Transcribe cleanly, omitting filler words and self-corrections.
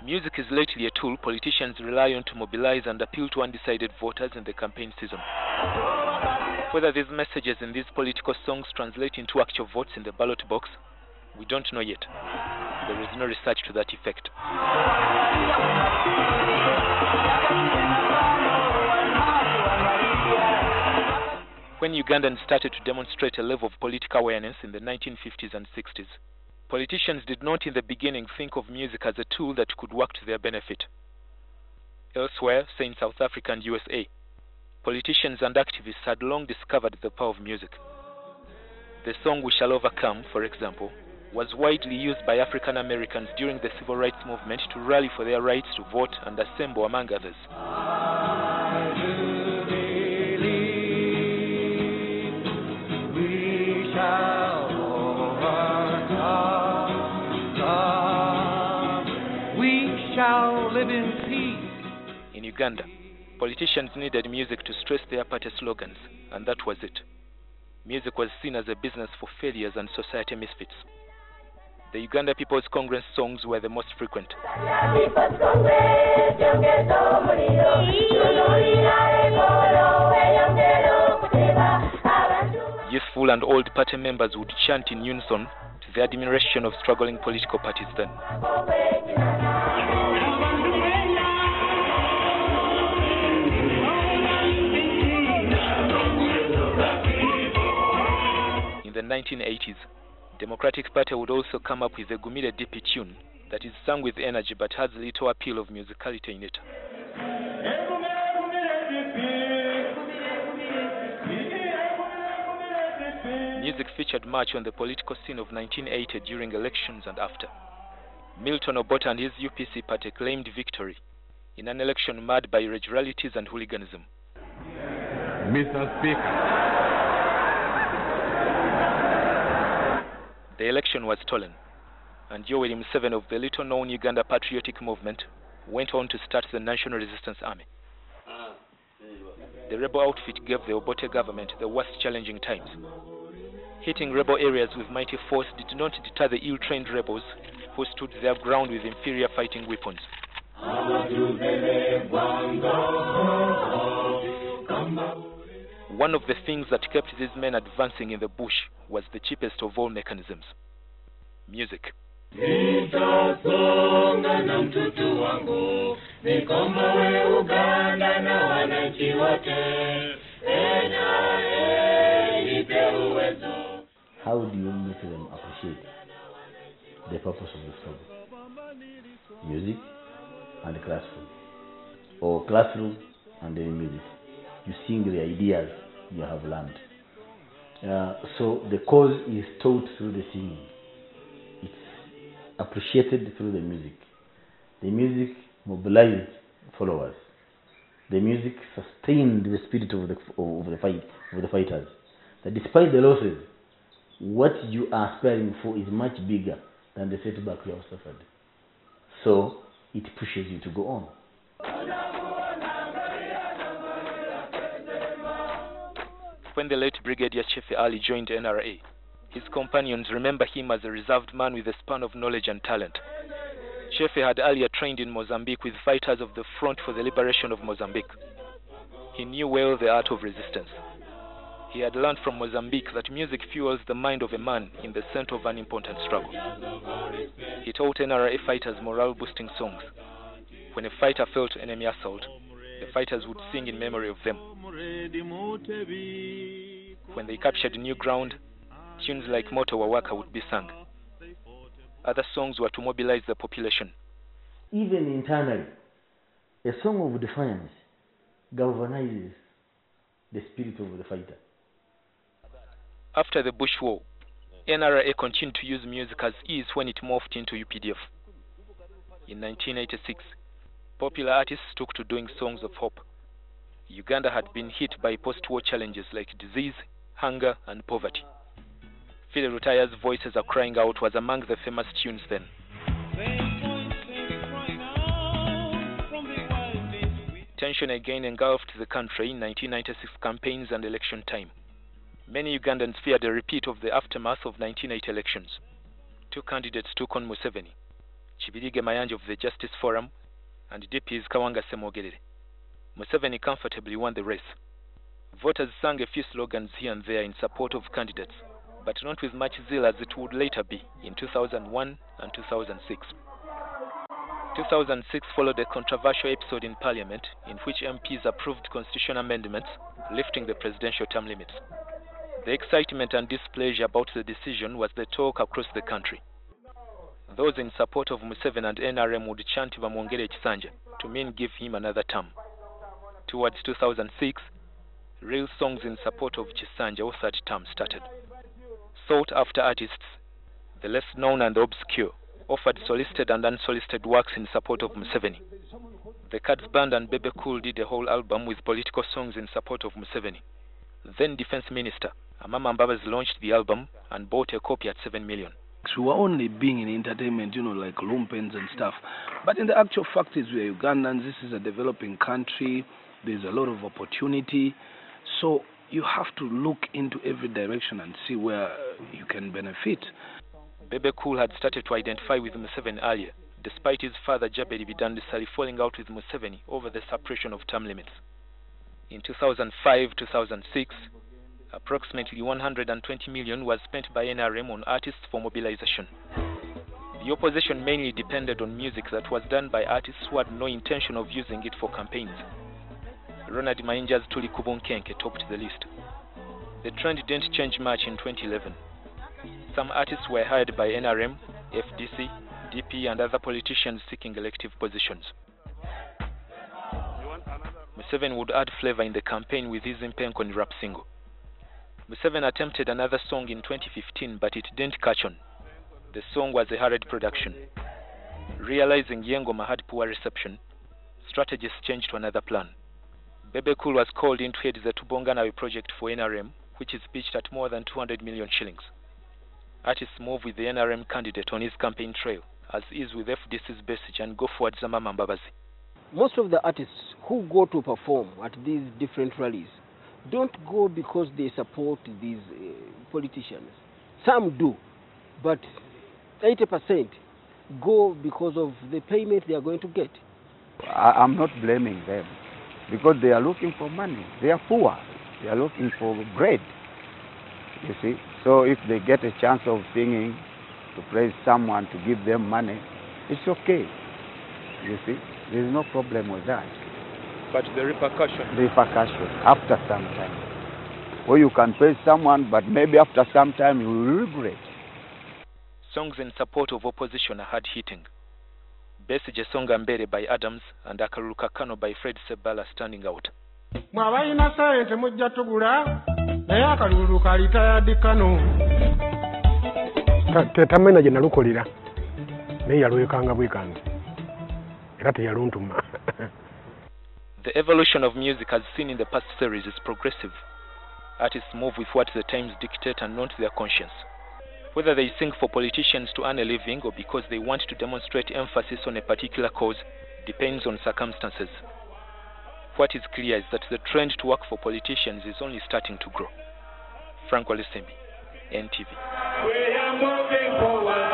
Music is lately a tool politicians rely on to mobilize and appeal to undecided voters in the campaign season. Whether these messages in these political songs translate into actual votes in the ballot box, we don't know yet. There is no research to that effect. When Ugandans started to demonstrate a level of political awareness in the 1950s and 60s, politicians did not in the beginning think of music as a tool that could work to their benefit. Elsewhere, say in South Africa and USA, politicians and activists had long discovered the power of music. The song We Shall Overcome, for example, was widely used by African Americans during the civil rights movement to rally for their rights to vote and assemble, among others. In Uganda, politicians needed music to stress their party slogans, and that was it. Music was seen as a business for failures and society misfits. The Uganda People's Congress songs were the most frequent. Youthful and old party members would chant in unison to the admiration of struggling political parties then. In the 1980s, Democratic Party would also come up with a Gumire Dipi tune that is sung with energy but has little appeal of musicality in it. Music featured much on the political scene of 1980 during elections and after. Milton Obote and his UPC party claimed victory in an election marred by irregularities and hooliganism. Mr. Speaker. The election was stolen, and Yoweri Museveni of the little-known Uganda Patriotic Movement went on to start the National Resistance Army. The rebel outfit gave the Obote government the worst challenging times. Hitting rebel areas with mighty force did not deter the ill-trained rebels who stood their ground with inferior fighting weapons. One of the things that kept these men advancing in the bush was the cheapest of all mechanisms: music. How do you make them appreciate the purpose of the song? Music and classroom, or classroom and then music. You sing the ideas you have learned. So the cause is taught through the singing. It's appreciated through the music. The music mobilized followers. The music sustained the spirit of the fighters. That despite the losses, what you are aspiring for is much bigger than the setback you have suffered. So it pushes you to go on. When the late Brigadier Chefe Ali joined NRA, his companions remember him as a reserved man with a span of knowledge and talent. Chefe had earlier trained in Mozambique with fighters of the Front for the Liberation of Mozambique. He knew well the art of resistance. He had learned from Mozambique that music fuels the mind of a man in the center of an important struggle. He taught NRA fighters morale-boosting songs. When a fighter felt enemy assault, the fighters would sing in memory of them. When they captured new ground, tunes like Moto Wawaka would be sung. Other songs were to mobilize the population. Even internally, a song of defiance galvanizes the spirit of the fighter. After the Bush War, NRA continued to use music as is when it morphed into UPDF. In 1986, popular artists took to doing songs of hope. Uganda had been hit by post-war challenges like disease, hunger, and poverty. Phil Rutaya's Voices Are Crying Out was among the famous tunes then. Tension again engulfed the country in 1996 campaigns and election time. Many Ugandans feared a repeat of the aftermath of 1980 elections. Two candidates took on Museveni, Chibirige Mayanja of the Justice Forum and DP's Kawanga Semogerere. Museveni comfortably won the race. Voters sang a few slogans here and there in support of candidates, but not with much zeal as it would later be in 2001 and 2006. 2006 followed a controversial episode in Parliament in which MPs approved constitutional amendments lifting the presidential term limits. The excitement and displeasure about the decision was the talk across the country. Those in support of Museveni and NRM would chant Bamwongere Chisanja to mean give him another term. Towards 2006, real songs in support of Chisanja or third term started. Sought-after artists, the less known and the obscure, offered solicited and unsolicited works in support of Museveni. The Cats Band and Bebe Cool did a whole album with political songs in support of Museveni. Then Defense Minister Amama Mbabazi launched the album and bought a copy at 7 million. We were only being in entertainment, like lumpens and stuff. But in the actual fact is we are Ugandans, this is a developing country, there's a lot of opportunity. So you have to look into every direction and see where you can benefit. Bebe Cool had started to identify with Museveni earlier, despite his father Jaberi Bidandisali falling out with Museveni over the suppression of term limits. In 2005-2006, approximately 120 million was spent by NRM on artists for mobilization. The opposition mainly depended on music that was done by artists who had no intention of using it for campaigns. Ronald Mayinja's Tuli Kubunkenke topped the list. The trend didn't change much in 2011. Some artists were hired by NRM, FDC, DP and other politicians seeking elective positions. Museveni would add flavor in the campaign with his Impenkoni rap single. Museveni attempted another song in 2015, but it didn't catch on. The song was a hurried production. Realizing Yengoma had poor reception, strategists changed to another plan. Bebe Cool was called in to head the Tubonganawe project for NRM, which is pitched at more than 200 million shillings. Artists move with the NRM candidate on his campaign trail, as is with FDC's message, and go forward Amama Mbabazi. Most of the artists who go to perform at these different rallies don't go because they support these politicians. Some do, but 80% go because of the payment they are going to get. I'm not blaming them because they are looking for money. They are poor. They are looking for bread, you see. So if they get a chance of singing, to praise someone, to give them money, it's okay, you see. There's no problem with that. But the repercussion? The repercussion, after some time. Or you can praise someone, but maybe after some time you will regret. Songs in support of opposition are hard-hitting. Besije Songa Mbere by Adams and Akaruka Kano by Fred Sebala standing out. Mwabayina sente mujja tugula naye akalulu kalitayadi Kano tetamena gye nalukolera naye yalwekanga bwekanze era teyaluntuma. The evolution of music as seen in the past series is progressive. Artists move with what the times dictate and not their conscience. Whether they sing for politicians to earn a living or because they want to demonstrate emphasis on a particular cause depends on circumstances. What is clear is that the trend to work for politicians is only starting to grow. Franco Lisembi, NTV. We are moving forward.